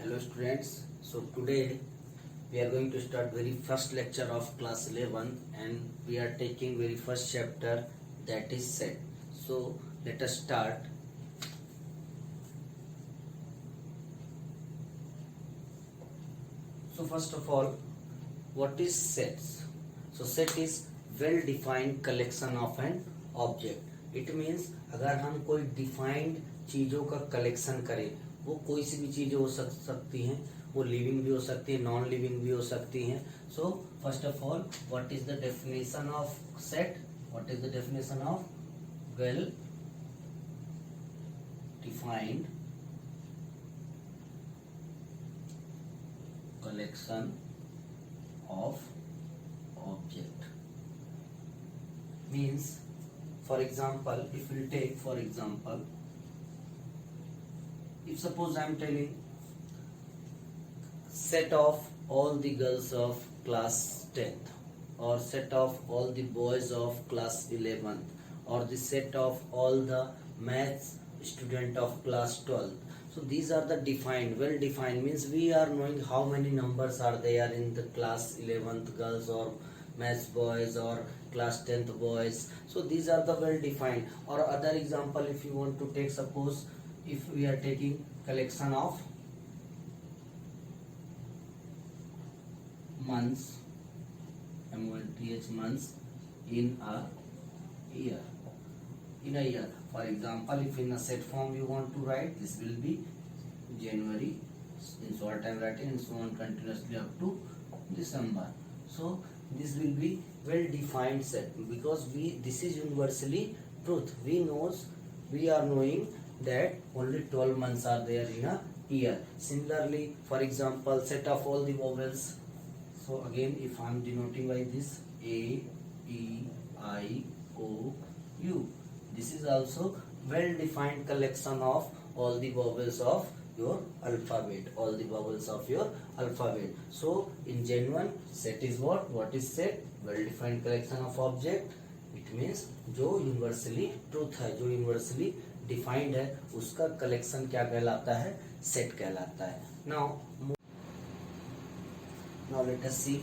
Hello students. So today we are going to start very first lecture of class 11 and we are taking very first chapter, that is set. So let us start. So first of all, what is sets? So set is well defined collection of an object. It means अगर हम कोई defined चीजों का collection करें, वो कोई सी भी चीजें हो सकती हैं, वो लिविंग भी हो सकती है, नॉन लिविंग भी हो सकती हैं. So first of all, what is the definition of set? What is the definition of well defined collection of object? Means, for example, if we take for example, if suppose I am telling set of all the girls of class 10th or set of all the boys of class 11th or the set of all the maths student of class 12th. So these are the defined. Well defined means we are knowing how many numbers are there in the class 11th girls or maths boys or class 10th boys. So these are the well defined. Or other example, if you want to take, suppose if we are taking collection of months, month months in a year. In a year, for example, if in a set form you want to write, this will be January, in short time writing, and so on continuously up to December. So this will be well defined set, because this is universally truth. We are knowing that only 12 months are there in a year. Similarly, for example, set of all the vowels. So again, if I am denoting by this A, E, I, O, U, this is also well defined collection of all the vowels of your alphabet, all the vowels of your alphabet. So in genuine, set is what is set? Well defined collection of object. It means जो universally truth है, जो universally defined है, उसका collection क्या कहलाता है? Set कहलाता है. Now let us see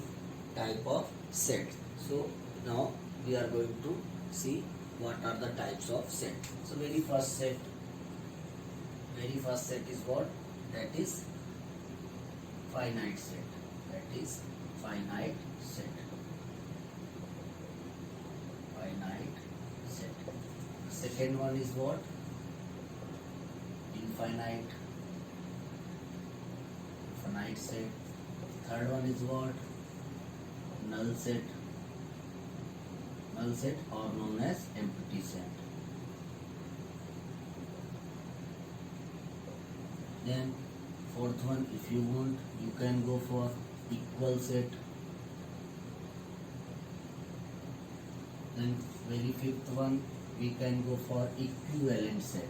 type of set. So now we are going to see what are the types of set. So very first set is what? That is finite set. That is finite set. Finite set. Second one is what? Infinite set. Third one is what? Null set or known as empty set. Then fourth one, if you want, you can go for equal set. Then very fifth one, we can go for equivalent set.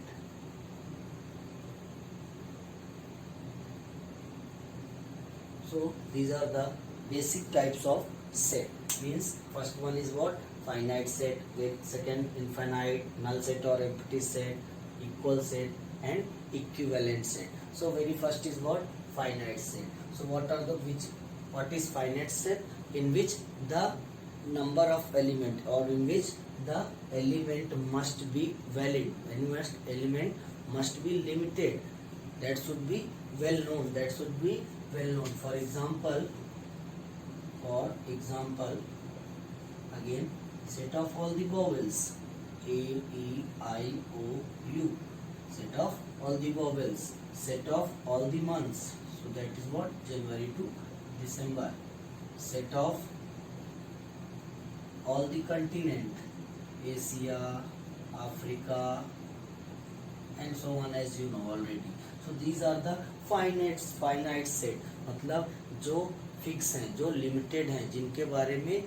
So these are the basic types of set. Means first one is what? Finite set, with second infinite, null set or empty set, equal set and equivalent set. So very first is what? Finite set. So what is finite set? In which the number of element, or in which the element must be valid, element must be limited. That should be well known. For example, again, set of all the vowels, A, E, I, O, U. Set of all the vowels. Set of all the months. So that is what? January to December. Set of all the continent, Asia, Africa, and so on, as you know already. So these are the finite set. मतलब जो fix हैं, जो limited हैं, जिनके बारे में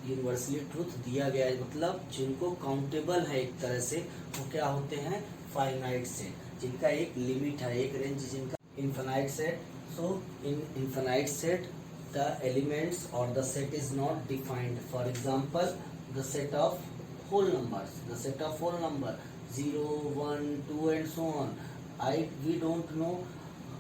universally truth दिया गया है, मतलब जिनको काउंटेबल है एक तरह से, वो क्या होते हैं? फाइनाइट सेट, जिनका एक लिमिट है, एक रेंज जिनका. Infinite set. So in infinite set the elements or the set is not defined. For example, the set of whole numbers, 0, 1, 2 and so on. We don't know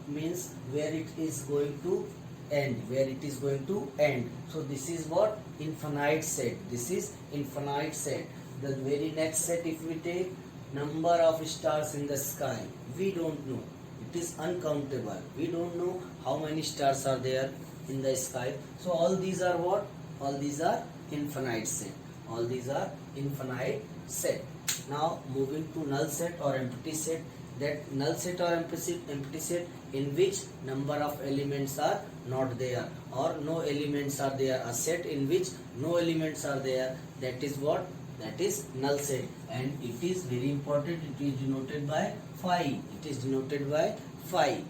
means where it is going to end, where it is going to end. So this is what? Infinite set. This is infinite set. The very next set, if we take number of stars in the sky, we don't know. It is uncountable. We don't know how many stars are there in the sky. So all these are what? All these are infinite set. All these are infinite set. Now moving to null set or empty set. That null set or empty set in which number of elements are not there, or no elements are there. A set in which no elements are there, that is what? That is null set, and it is very important. It is denoted by phi. It is denoted by phi.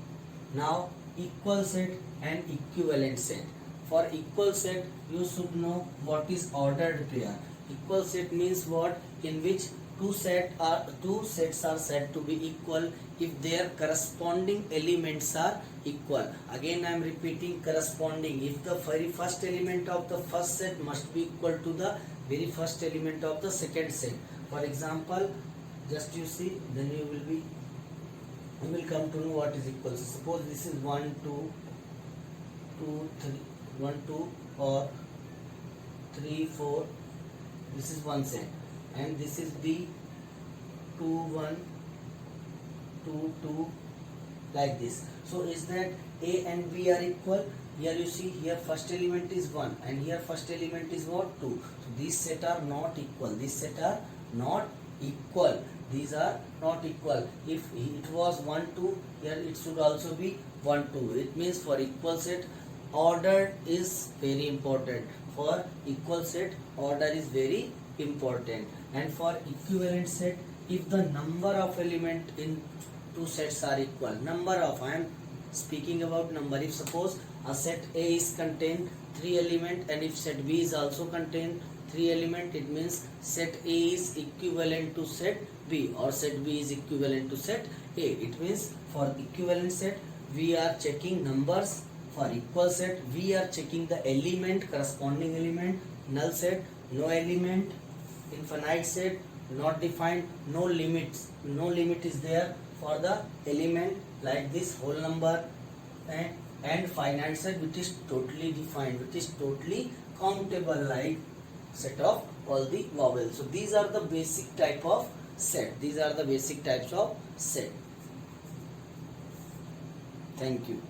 Now equal set and equivalent set. For equal set, you should know what is ordered pair. Equal set means what? In which two sets are said to be equal if their corresponding elements are equal. Again I am repeating, corresponding. If the very first element of the first set must be equal to the very first element of the second set. For example, just you see, then you will come to know what is equal. So suppose this is 1 2 2 3 1 2 or 3 4. This is one set, and this is B 2 1 2 2, like this. So is that A and B are equal? Here you see, here first element is 1 and here first element is what? 2. So these set are not equal. These set are not equal. These are not equal. If it was 1 2, here it should also be 1 2. It means for equal set, order is very important. For equal set, order is very important. And for equivalent set, if the number of element in two sets are equal, number of, I am speaking about number. If suppose a set A is contain 3 element, and if set B is also contain 3 element, it means set A is equivalent to set B, or set B is equivalent to set A. It means for equivalent set, we are checking numbers. For equal set, we are checking the element, corresponding element. Null set, no element. Infinite set, not defined, no limits. No limit is there for the element, like this whole number. And finite set, which is totally defined, which is totally countable, like set of all the vowels. So these are the basic type of set. These are the basic types of set. Thank you.